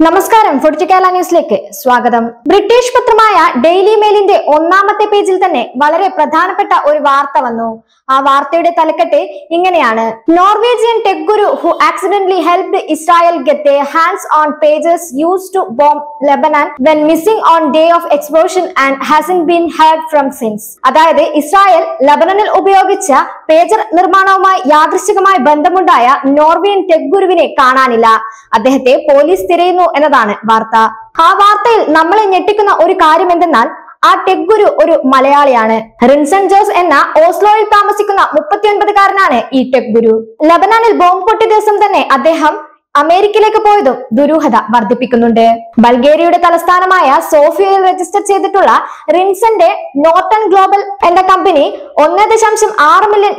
നമസ്കാരം ഫുഡ് കേരള ന്യൂസിലേക്ക് സ്വാഗതം. ബ്രിട്ടീഷ് പത്രമായ ഡെയിലി മെയിലിന്റെ ഒന്നാമത്തെ പേജിൽ തന്നെ വളരെ പ്രധാനപ്പെട്ട ഒരു വാർത്ത വന്നു. ആ വാർത്തയുടെ തലക്കെട്ട് ഇങ്ങനെയാണ്: Norwegian tech Guru who accidentally helped Israel get their hands on pages used to bomb Lebanon when missing on day of explosion and hasn't been heard from since. അതായത് ഇസ്രായേൽ ലബനനിൽ ഉപയോഗിച്ച പേജർ നിർമ്മാണവുമായി യാദൃശ്ചികമായി ബന്ധമുണ്ടായ നോർവേയൻ ടെക് ഗുരുവിനെ കാണാനില്ല. അദ്ദേഹത്തെ police തിരയുന്നു എന്നതാണ് വാർത്ത. ആ വാർത്തയിൽ നമ്മളെ ഞെട്ടിക്കുന്ന ഒരു കാര്യം എന്തെന്നാൽ ആ ടെക് ഗുരു ഒരു മലയാളിയാണ്. റിൻസൺ ജോസ് എന്ന ഓസ്ലോയിൽ താമസിക്കുന്ന 39-കാരനാണ് ഈ ടെക് ഗുരു. ലബനാനിൽ ബോംബ് പൊട്ടിയ ദിവസം തന്നെ അദ്ദേഹം അമേരിക്കയിലേക്ക് പോയതും ദുരൂഹത വർദ്ധിപ്പിക്കുന്നുണ്ട്. ബൾഗേറിയയുടെ തലസ്ഥാനമായ സോഫിയയിൽ രജിസ്റ്റർ ചെയ്തിട്ടുള്ള റിൻസന്റെ നോർട്ടൺ ഗ്ലോബൽ എന്ന കമ്പനി $1.6 മില്യൺ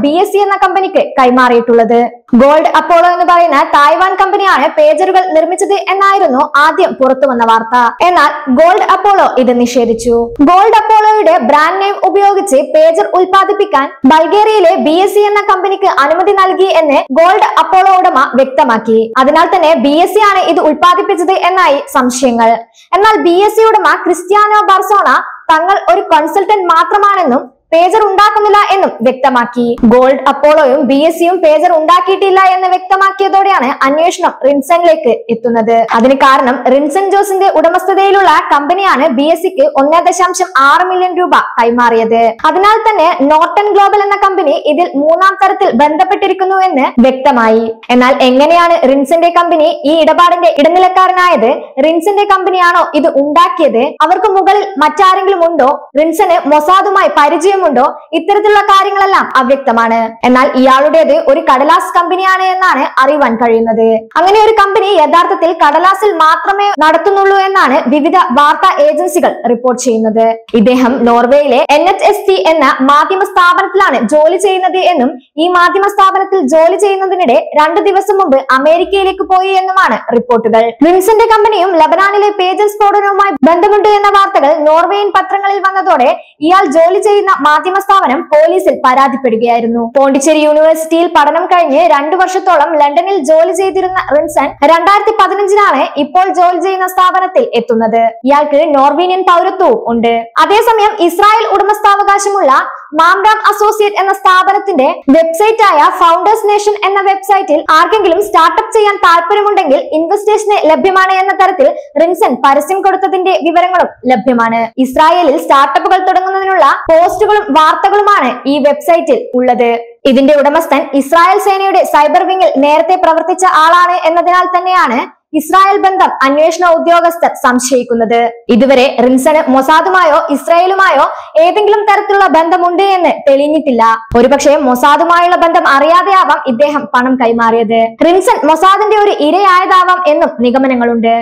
BSE എന്ന കമ്പനിക്ക് കൈമാറിയിട്ടുള്ളത്. ഗോൾഡ് അപ്പോളോ എന്ന് പറയുന്ന തായ്വാൻ കമ്പനിയാണ് പേജറുകൾ നിർമ്മിച്ചത് എന്നായിരുന്നു ആദ്യം പുറത്തു വന്ന വാർത്ത. എന്നാൽ ഗോൾഡ് അപ്പോളോ ഇത് നിഷേധിച്ചു. ഗോൾഡ് അപ്പോളോയുടെ ബ്രാൻഡ് നെയിം ഉപയോഗിച്ച് പേജർ ഉൽപ്പാദിപ്പിക്കാൻ ബൾഗേറിയയിലെ BSE എന്ന കമ്പനിക്ക് അനുമതി നൽകി എന്ന് ഗോൾഡ് അപ്പോളോ ഉടമ വ്യക്തമാക്കി. അതിനാൽ തന്നെ BSE ആണ് ഇത് ഉൽപ്പാദിപ്പിച്ചത് എന്നായി സംശയങ്ങൾ. എന്നാൽ BSE ഉടമ ക്രിസ്ത്യാനോ ബാർസോണ തങ്ങൾ ഒരു കൺസൾട്ടന്റ് മാത്രമാണെന്നും പേജർ ഉണ്ടാക്കുന്നില്ല എന്നും വ്യക്തമാക്കി. ഗോൾഡ് അപ്പോളോയും BSEയും പേജർ ഉണ്ടാക്കിയിട്ടില്ല എന്ന് വ്യക്തമാക്കിയതോടെയാണ് അന്വേഷണം റിൻസണിലേക്ക് എത്തുന്നത്. അതിന് കാരണം റിൻസൺ ജോസിന്റെ ഉടമസ്ഥതയിലുള്ള കമ്പനിയാണ് BSEക്ക് $1.6 മില്യൺ കൈമാറിയത്. അതിനാൽ തന്നെ നോർട്ടൺ ഗ്ലോബൽ എന്ന കമ്പനി ഇതിൽ മൂന്നാം തരത്തിൽ ബന്ധപ്പെട്ടിരിക്കുന്നു എന്ന് വ്യക്തമായി. എന്നാൽ എങ്ങനെയാണ് റിൻസന്റെ കമ്പനി ഈ ഇടപാടിന്റെ ഇടനിലക്കാരനായത്? റിൻസന്റെ കമ്പനിയാണോ ഇത് ഉണ്ടാക്കിയത്? അവർക്ക് മുകളിൽ മറ്റാരെങ്കിലും ഉണ്ടോ? റിൻസന് മൊസാദുമായി പരിചയം ണ്ടോ? ഇത്തരത്തിലുള്ള കാര്യങ്ങളെല്ലാം അവ്യക്തമാണ്. എന്നാൽ ഇയാളുടേത് ഒരു കടലാസ് കമ്പനിയാണ് എന്നാണ് അറിയുവാൻ കഴിയുന്നത്. അങ്ങനെ ഒരു കമ്പനി യഥാർത്ഥത്തിൽ കടലാസിൽ മാത്രമേ നടത്തുന്നുള്ളൂ എന്നാണ് വിവിധ വാർത്താ ഏജൻസികൾ റിപ്പോർട്ട് ചെയ്യുന്നത്. ഇദ്ദേഹം നോർവേയിലെ NHST എന്ന മാധ്യമ സ്ഥാപനത്തിലാണ് ജോലി ചെയ്യുന്നത് എന്നും ഈ മാധ്യമ സ്ഥാപനത്തിൽ ജോലി ചെയ്യുന്നതിനിടെ 2 ദിവസം മുമ്പ് അമേരിക്കയിലേക്ക് പോയി എന്നുമാണ് റിപ്പോർട്ടുകൾ. റിൻസന്റെ കമ്പനിയും ലബനാനിലെ പേജർ സ്ഫോടനവുമായി ബന്ധമുണ്ട് എന്ന വാർത്തകൾ നോർവേയൻ പത്രങ്ങളിൽ വന്നതോടെ ഇയാൾ ജോലി ചെയ്യുന്ന മാധ്യമ സ്ഥാപനം പോലീസിൽ പരാതിപ്പെടുകയായിരുന്നു. പോണ്ടിച്ചേരി യൂണിവേഴ്സിറ്റിയിൽ പഠനം കഴിഞ്ഞ് 2 വർഷത്തോളം ലണ്ടനിൽ ജോലി ചെയ്തിരുന്ന റിൻസൺ 2015 ഇപ്പോൾ ജോലി ചെയ്യുന്ന സ്ഥാപനത്തിൽ എത്തുന്നത്. ഇയാൾക്ക് നോർവീനിയൻ പൗരത്വവും ഉണ്ട്. അതേസമയം ഇസ്രായേൽ ഉടമസ്ഥാവകാശമുള്ള മാംഡാം അസോസിയേറ്റ് എന്ന സ്ഥാപനത്തിന്റെ വെബ്സൈറ്റ് ആയ ഫൗണ്ടേഴ്സ് നേഷൻ എന്ന വെബ്സൈറ്റിൽ ആർക്കെങ്കിലും സ്റ്റാർട്ടപ്പ് ചെയ്യാൻ താല്പര്യമുണ്ടെങ്കിൽ ഇൻവെസ്റ്റേഷന് ലഭ്യമാണ് എന്ന തരത്തിൽ റിൻസൺ പരസ്യം കൊടുത്തതിന്റെ വിവരങ്ങളും ലഭ്യമാണ്. ഇസ്രായേലിൽ സ്റ്റാർട്ടപ്പുകൾ തുടങ്ങുന്നതിനുള്ള പോസ്റ്റുകളും വാർത്തകളുമാണ് ഈ വെബ്സൈറ്റിൽ ഉള്ളത്. ഇതിന്റെ ഉടമസ്ഥൻ ഇസ്രായേൽ സേനയുടെ സൈബർ വിങ്ങിൽ നേരത്തെ പ്രവർത്തിച്ച ആളാണ് എന്നതിനാൽ തന്നെയാണ് ഇസ്രായേൽ ബന്ധം അന്വേഷണ ഉദ്യോഗസ്ഥർ സംശയിക്കുന്നത്. ഇതുവരെ റിൻസന് മൊസാദുമായോ ഇസ്രായേലുമായോ ഏതെങ്കിലും തരത്തിലുള്ള ബന്ധമുണ്ട് എന്ന് തെളിഞ്ഞിട്ടില്ല. ഒരുപക്ഷെ മൊസാദുമായുള്ള ബന്ധം അറിയാതെയാവാം ഇദ്ദേഹം പണം കൈമാറിയത്. റിൻസൺ മൊസാദിന്റെ ഒരു ഇരയായതാവാം എന്നും നിഗമനങ്ങളുണ്ട്.